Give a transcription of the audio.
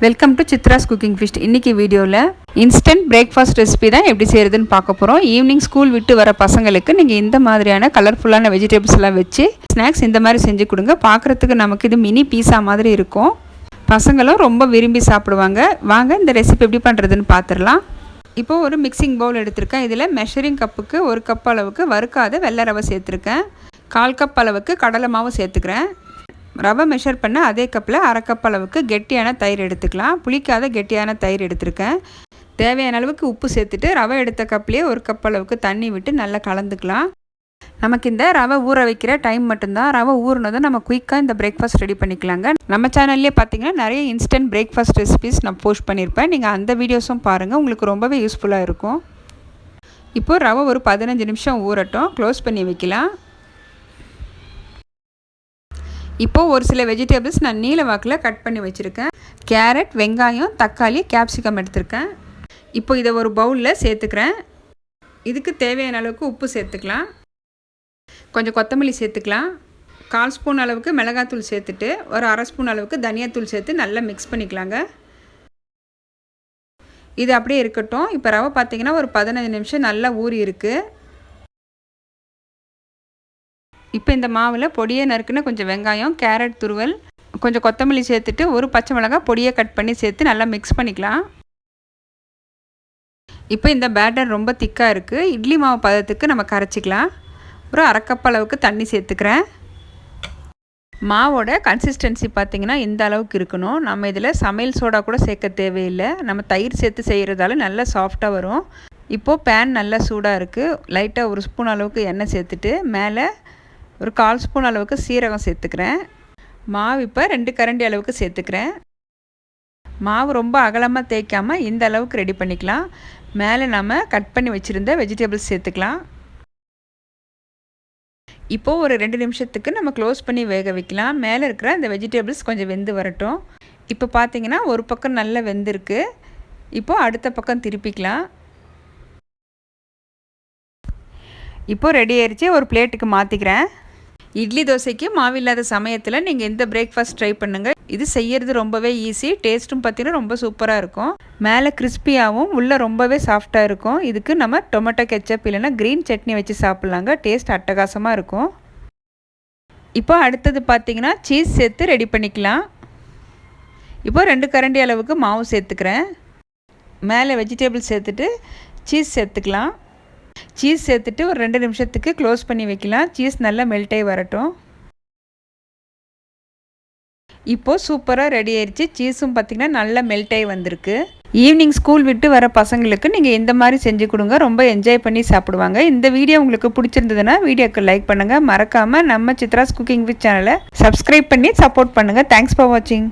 Welcome to Chitra's cooking feast. இன்றைக்கி வீடியோவில் instant breakfast recipe தான் எப்படி செய்கிறதுன்னு பார்க்க போகிறோம். ஈவினிங் ஸ்கூல் விட்டு வர பசங்களுக்கு நீங்கள் இந்த மாதிரியான கலர்ஃபுல்லான வெஜிடபிள்ஸ் எல்லாம் வச்சு ஸ்நாக்ஸ் இந்த மாதிரி செஞ்சு கொடுங்க. பார்க்குறதுக்கு நமக்கு இது மினி பீஸா மாதிரி இருக்கும். பசங்களும் ரொம்ப விரும்பி சாப்பிடுவாங்க. வாங்க இந்த ரெசிபி எப்படி பண்ணுறதுன்னு பார்த்துடலாம். இப்போது ஒரு மிக்சிங் பவுல் எடுத்திருக்கேன். இதில் மெஷரிங் கப்புக்கு 1 கப் அளவுக்கு வறுக்காத வெள்ளை ரவை சேர்த்துருக்கேன். 1/4 கப் அளவுக்கு கடலை மாவு சேர்த்துக்கிறேன். ரவை மெஷர் பண்ண அதே கப்பில் 1/2 கப் அளவுக்கு கெட்டியான தயிர் எடுத்துக்கலாம். புளிக்காத கெட்டியான தயிர் எடுத்திருக்கேன். தேவையான அளவுக்கு உப்பு சேர்த்துட்டு ரவை எடுத்த கப்லேயே 1 கப் அளவுக்கு தண்ணி விட்டு நல்லா கலந்துக்கலாம். நமக்கு இந்த ரவை ஊற வைக்கிற டைம் மட்டும்தான். ரவை ஊறினதும் நம்ம குயிக்காக இந்த பிரேக்ஃபாஸ்ட் ரெடி பண்ணிக்கலாங்க. நம்ம சேனல்லே பார்த்தீங்கன்னா நிறைய இன்ஸ்டன்ட் பிரேக்ஃபாஸ்ட் ரெசிபிஸ் நான் போஸ்ட் பண்ணியிருப்பேன். நீங்கள் அந்த வீடியோஸும் பாருங்கள், உங்களுக்கு ரொம்பவே யூஸ்ஃபுல்லாக இருக்கும். இப்போது ரவை ஒரு 15 நிமிஷம் ஊறட்டும். க்ளோஸ் பண்ணி வைக்கலாம். இப்போது ஒரு சில வெஜிடபிள்ஸ் நான் நீல வாக்கில் கட் பண்ணி வச்சுருக்கேன். கேரட், வெங்காயம், தக்காளி, கேப்சிகம் எடுத்திருக்கேன். இப்போ இதை ஒரு பவுலில் சேர்த்துக்கிறேன். இதுக்கு தேவையான அளவுக்கு உப்பு சேர்த்துக்கலாம். கொஞ்சம் கொத்தமல்லி சேர்த்துக்கலாம். 1/4 ஸ்பூன் அளவுக்கு மிளகாத்தூள் சேர்த்துட்டு ஒரு 1/2 ஸ்பூன் அளவுக்கு தனியாத்தூள் சேர்த்து நல்லா மிக்ஸ் பண்ணிக்கலாங்க. இது அப்படியே இருக்கட்டும். இப்போ ரவை பார்த்திங்கன்னா ஒரு 15 நிமிஷம் நல்லா ஊறி இருக்குது. இப்போ இந்த மாவில் பொடியை நறுக்குன்னு கொஞ்சம் வெங்காயம், கேரட் துருவல், கொஞ்சம் கொத்தமல்லி சேர்த்துட்டு ஒரு பச்சை மிளகாய் பொடியை கட் பண்ணி சேர்த்து நல்லா மிக்ஸ் பண்ணிக்கலாம். இப்போ இந்த பேட்டர் ரொம்ப திக்காக இருக்குது. இட்லி மாவு பதத்துக்கு நம்ம கரைச்சிக்கலாம். ஒரு 1/2 கப் அளவுக்கு தண்ணி சேர்த்துக்கிறேன். மாவோட கன்சிஸ்டன்சி பார்த்திங்கன்னா இந்த அளவுக்கு இருக்கணும். நம்ம இதில் சமையல் சோடா கூட சேர்க்க தேவையில்லை. நம்ம தயிர் சேர்த்து செய்கிறதால நல்லா சாஃப்டாக வரும். இப்போது பேன் நல்லா சூடாக இருக்குது. லைட்டாக 1 ஸ்பூன் அளவுக்கு எண்ணெய் சேர்த்துட்டு மேலே ஒரு 1/4 ஸ்பூன் அளவுக்கு சீரகம் சேர்த்துக்கிறேன். மாவு இப்போ 2 கரண்டி அளவுக்கு சேர்த்துக்கிறேன். மாவு ரொம்ப அகலமாக தேய்க்காமல் இந்த அளவுக்கு ரெடி பண்ணிக்கலாம். மேலே நம்ம கட் பண்ணி வச்சுருந்த வெஜிடபிள்ஸ் சேர்த்துக்கலாம். இப்போது ஒரு 2 நிமிஷத்துக்கு நம்ம க்ளோஸ் பண்ணி வேக வைக்கலாம். மேலே இருக்கிற அந்த வெஜிடபிள்ஸ் கொஞ்சம் வெந்து வரட்டும். இப்போ பார்த்திங்கன்னா ஒரு பக்கம் நல்லா வெந்திருக்கு. இப்போது அடுத்த பக்கம் திருப்பிக்கலாம். இப்போது ரெடி ஆயிடுச்சு. ஒரு பிளேட்டுக்கு மாற்றிக்கிறேன். இட்லி தோசைக்கு மாவில்லாத சமயத்தில் நீங்கள் இந்த பிரேக்ஃபாஸ்ட் ட்ரை பண்ணுங்கள். இது செய்கிறது ரொம்பவே ஈஸி. டேஸ்ட்டும் பார்த்தீங்கன்னா ரொம்ப சூப்பராக இருக்கும். மேலே கிறிஸ்பியாகவும் உள்ளே ரொம்பவே சாஃப்டாக இருக்கும். இதுக்கு நம்ம டொமேட்டோ கெச்சப் இல்லைன்னா க்ரீன் சட்னி வச்சு சாப்பிட்லாங்க. டேஸ்ட் அட்டகாசமாக இருக்கும். இப்போ அடுத்தது பார்த்திங்கன்னா சீஸ் சேர்த்து ரெடி பண்ணிக்கலாம். இப்போ 2 கரண்டி அளவுக்கு மாவு சேர்த்துக்கிறேன். மேலே வெஜிடபிள் சேர்த்துட்டு சீஸ் சேர்த்துக்கலாம். சீஸ் சேர்த்துட்டு ஒரு 2 நிமிஷத்துக்கு க்ளோஸ் பண்ணி வைக்கலாம். சீஸ் நல்லா மெல்ட் ஆகி வரட்டும். இப்போது சூப்பராக ரெடி ஆயிடுச்சு. சீஸும் பார்த்திங்கன்னா நல்லா மெல்ட் ஆகி வந்திருக்கு. ஈவினிங் ஸ்கூல் விட்டு வர பசங்களுக்கு நீங்கள் இந்த மாதிரி செஞ்சு கொடுங்க. ரொம்ப என்ஜாய் பண்ணி சாப்பிடுவாங்க. இந்த வீடியோ உங்களுக்கு பிடிச்சிருந்ததுன்னா வீடியோக்கு லைக் பண்ணுங்கள். மறக்காமல் நம்ம சித்ராஸ் குக்கிங் வித் சேனலை சப்ஸ்கிரைப் பண்ணி சப்போர்ட் பண்ணுங்கள். தேங்க்ஸ் ஃபார் வாட்சிங்.